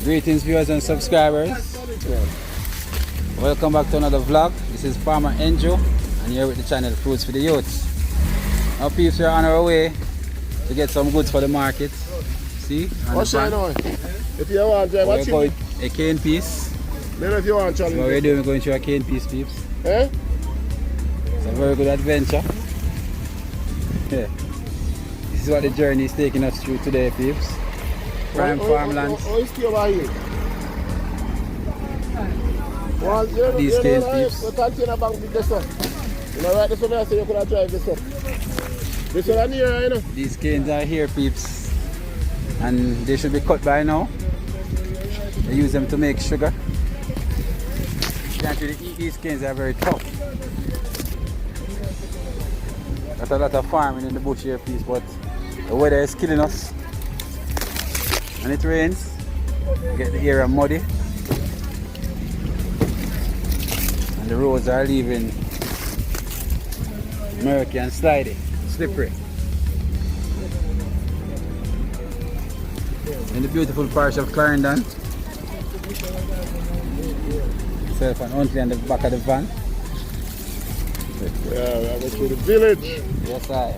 Greetings viewers and subscribers. Welcome back to another vlog. This is Farmer Enjo and here with the channel Fruitsfidiyutes. Now peeps, we are on our way to get some goods for the market. See? What's going on? If you want to, what's going a cane piece. Then if you want to, so what we're doing, we're going through a cane piece, peeps. Eh? It's a very good adventure. Yeah. This is what the journey is taking us through today, peeps. Prime farmlands. These cane peeps. These canes are here, peeps. And they should be cut by now. They use them to make sugar. You can't really eat these canes, they are very tough. There's a lot of farming in the bush here, peeps, but the weather is killing us. And it rains, you get the area muddy. And the roads are leaving murky and slidey, slippery. In the beautiful parish of Clarendon. Myself and Huntley on the back of the van. Yeah, we are going to the village. Yes, I.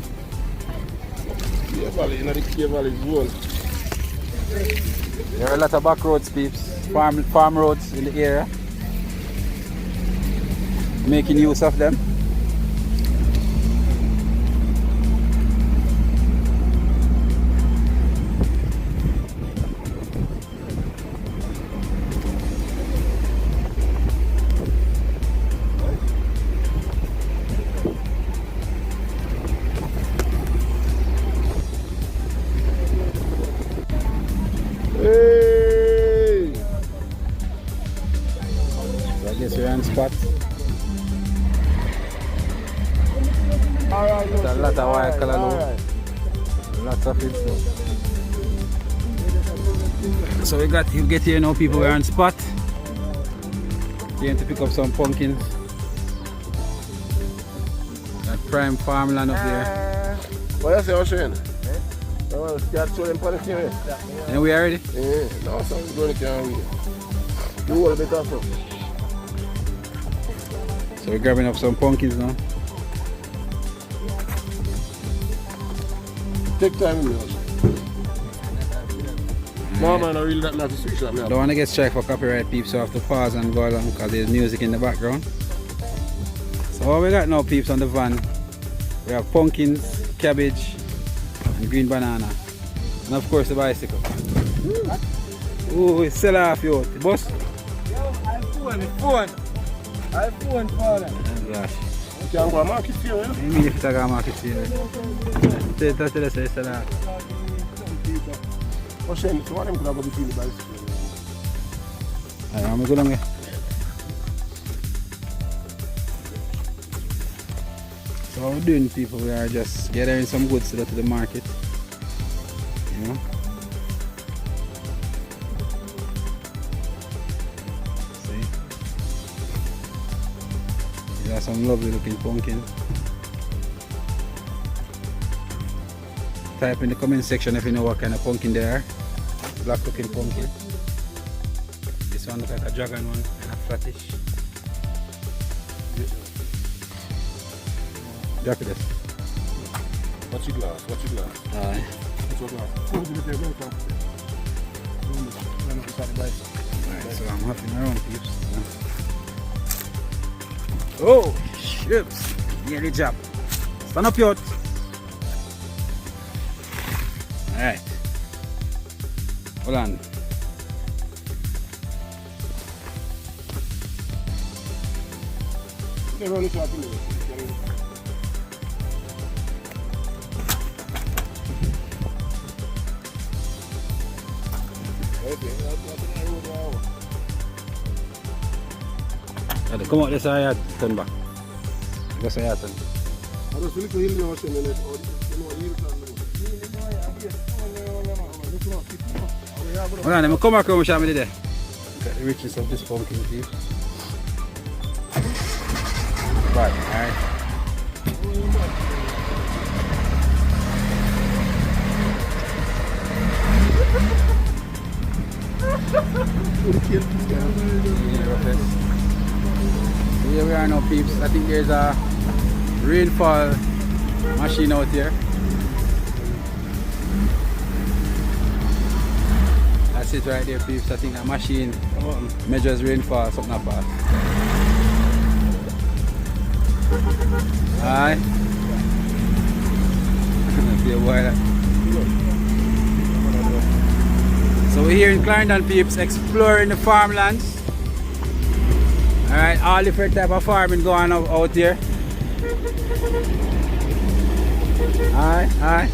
Kia Valley, in the Kia Valley zone. There are a lot of back roads, peeps. Farm roads in the area. Making use of them. Hey! So I guess we're on spot. Alright, a lot of white color now. Lots of it. So you get here now, people, we're on spot. Here to pick up some pumpkins. That prime farmland up there. What you say, Ocean? And we are ready? Yeah, no, something's going to carry you. You hold a bit of. So we're grabbing up some pumpkins now. Take time with me. No man, I really don't have to switch that now. Don't want to get strike for copyright, peeps, so I have to pause and go along because there's music in the background. So what we got now, peeps, on the van, we have pumpkins, cabbage, and green banana. And of course the bicycle. Ooh, it's sell off you, the boss. Yo, I phone for them. Oh gosh. You can't go to market here, yeah? I mean if you go to market here. Tell us say sell off. Ocean, so what them could have between the bicycle? I'm going to go. So what we're doing, people, we are just gathering some goods to go to the market. You know? See? These are some lovely looking pumpkins. Type in the comment section if you know what kind of pumpkin they are. Black looking pumpkin. This one looks like a dragon one, kind of flattish. Drop this. What's your glass? What's your glass? What's your glass? Alright, so I'm huffing around, peeps. Oh, ships! Nearly jump. Stand up, yacht. Alright. Hold on. Come out this side, turn back. Go say turn. Hold on, let me come back and show me there. Look at the richness of this pumpkin, see? Right, alright. Here we are now, peeps. I think there's a rainfall machine out here. That's it right there, peeps. I think that machine measures rainfall, something like that. Aye. So we're here in Clarendon, peeps, exploring the farmlands. Alright, all different type of farming going on out here. Aye.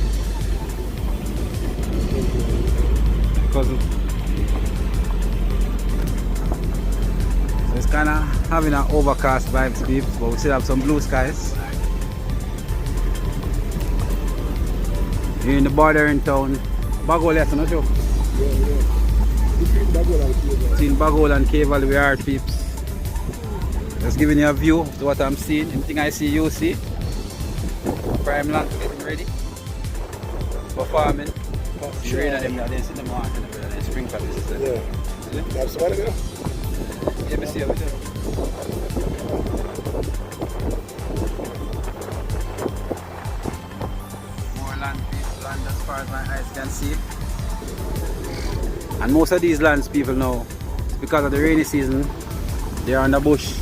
Cousin. So it's kind of having an overcast vibes, peeps, but we still have some blue skies. Here in the bordering town, Bagol, yes, not sure. Between Bagol and Cave Valley we are, peeps. Just giving you a view of what I'm seeing. Anything I see, you see. Prime land getting ready for farming. Rain and them, they see the morning, they sprinkle this. Yeah. That's what it is. Yeah, me see how we do. More land, peeps, land as far as my eyes can see. And most of these lands, people know, because of the rainy season, they are on the bush.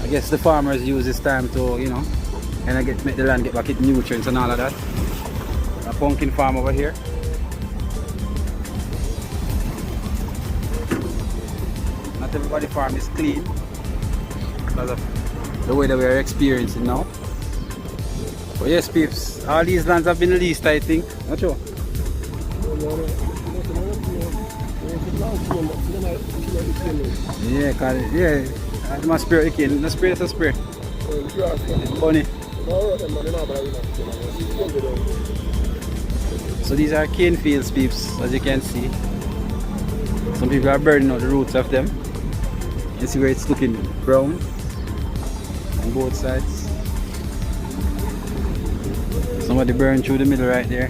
I guess the farmers use this time to, you know, and make the land get back its nutrients and all of that. A pumpkin farm over here. Not everybody farm is clean because of the way that we are experiencing now. But yes, peeps, all these lands have been leased, I think. Not sure. Yeah, that's my spirit again. The spirit is a spirit. Funny. So these are cane fields, peeps, as you can see. Some people are burning out the roots of them. You see where it's looking brown on both sides. Somebody burned through the middle right there.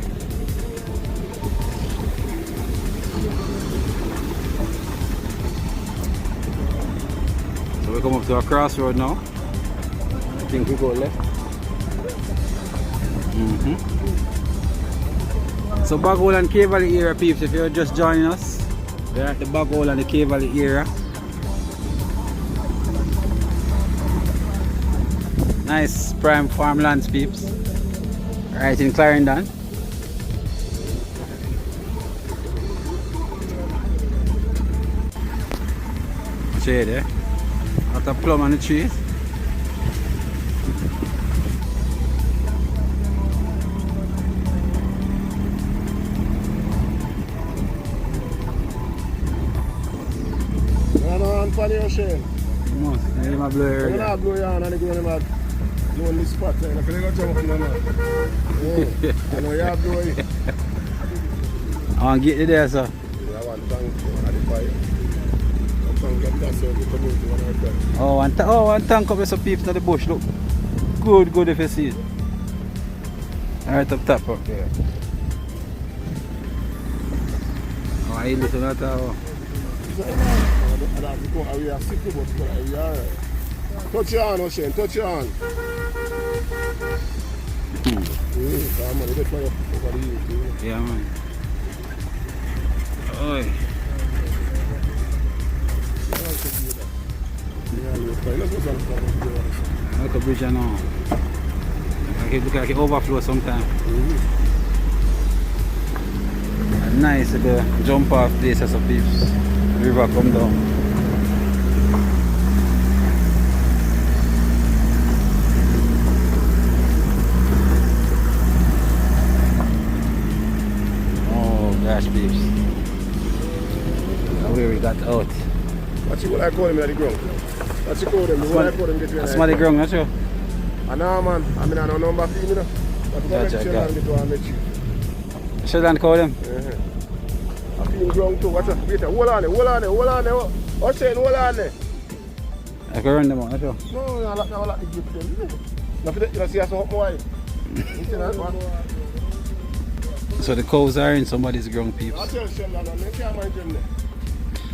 We come up to a crossroad now. I think we go left. So Bagol and Cave Valley area, peeps, if you're just joining us, we're at the Bagol and the Cave Valley area. Nice prime farmlands, peeps. Right in Clarendon. Shade there. Got a plum on the tree. Funny ocean. Must, I blow here. I'm not blowing on and going doing this spot. I'm going to jump up now. I know you're blowing. I want to get you there, sir. I want to thank you for the fire. One tank up with some peeps in the bush. Look good if you see it. Right up top. Okay. Oh, I listen to that. Touch your hand, Ocean, touch your hand. Yeah, man. Oi. Like a bridge now. Look like it overflow sometimes. Nice to jump off places of peeps. River come down. Oh gosh, peeps. Now where we got out. What you like calling me at the ground? What you call them? That's my ground, not you? I know, man. I mean, I don't know number for you, know. But should I call them? I feel ground too. What's up? Wait, hold on there. What's saying? Hold on there. I can run them out, not you? No, I like to give them. You see, I saw more. So the cows are in somebody's ground, peeps.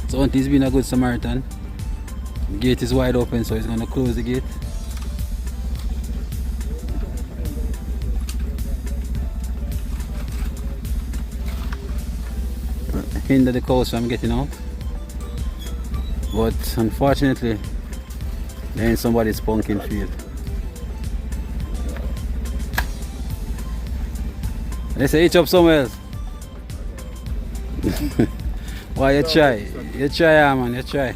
So Auntie has been a good Samaritan. The gate is wide open, so he's going to close the gate. Hinder the cows from getting out. But unfortunately, they're in somebody's pumpkin field. They say each up somewhere else. Why you try? You try, yeah, man, you try.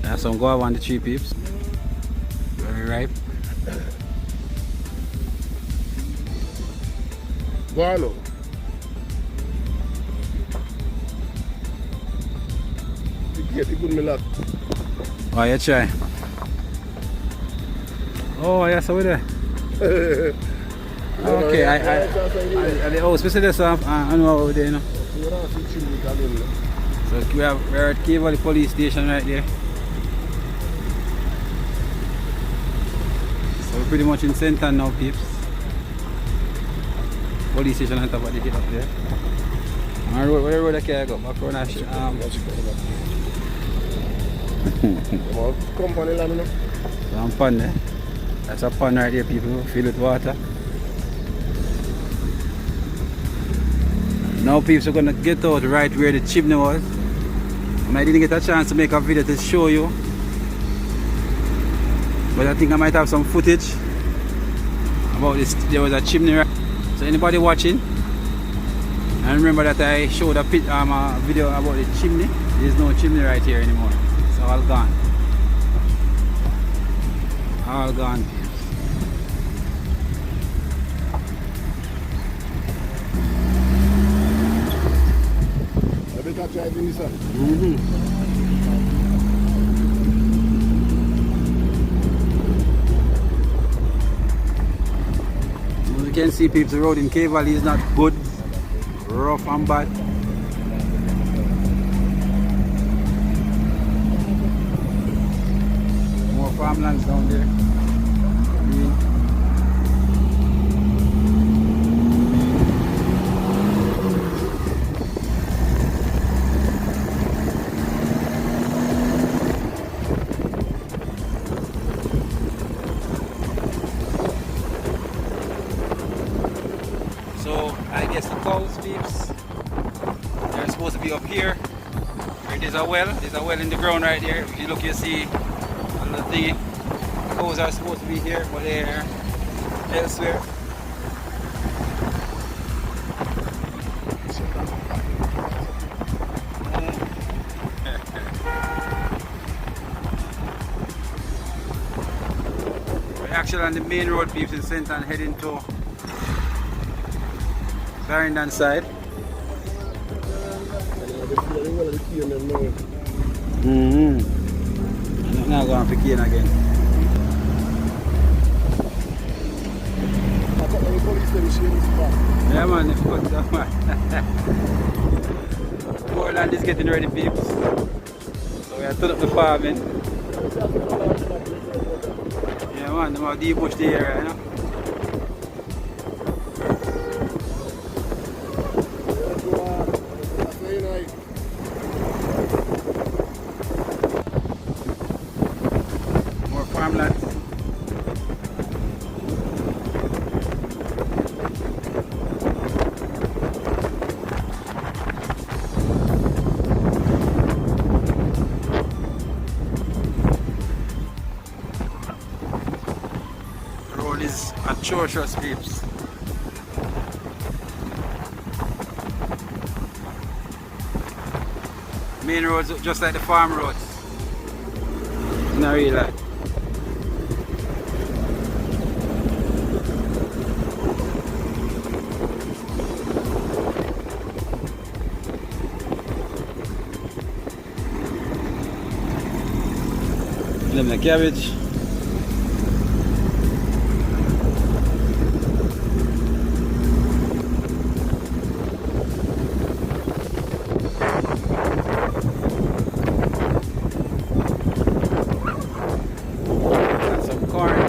There's some guava on the tree, peeps. Very ripe. Guano. You get the good milk. Oh, you try. Oh, yes, over there. Okay, I the house, we see this I know over there, you know. So we're at Cave Valley Police Station right there. So we're pretty much in center now, peeps. Police station on top of the hill up there. And road, where the road I can go? Back around Company land, you know? Some pond there. That's a pond right there, people. Fill with water. Now peeps are gonna get out right where the chimney was. And I didn't get a chance to make a video to show you. But I think I might have some footage about this. There was a chimney right. So anybody watching? And remember that I showed a video about the chimney. There's no chimney right here anymore. It's all gone. All gone. As you can see, people, the road in Cave Valley is not good, rough and bad. More farmlands down there. So I guess the cows, peeps, they're supposed to be up here. Where there's a well in the ground right there. If you look, you see a little thingy. Cows are supposed to be here, but they're elsewhere. We're actually on the main road, peeps, in St. Ann, heading to Clarendon side. I'm not going to Kane again. Yeah, man, it's good stuff, man. Portland is getting ready, peeps. So we are turning up the farming. Yeah, man, we have deep bush the area, you know. Farmland. The road is atrocious, peeps. Main roads just like the farm roads. Not really like. Them the cabbage. Got some corn.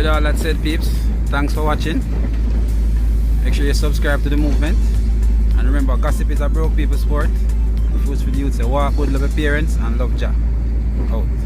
with all that said, peeps, thanks for watching. Make sure you subscribe to the movement. And remember, gossip is a broke people sport. The Fruitsfidiyutes say walk good, love your parents, and love Jah. Out.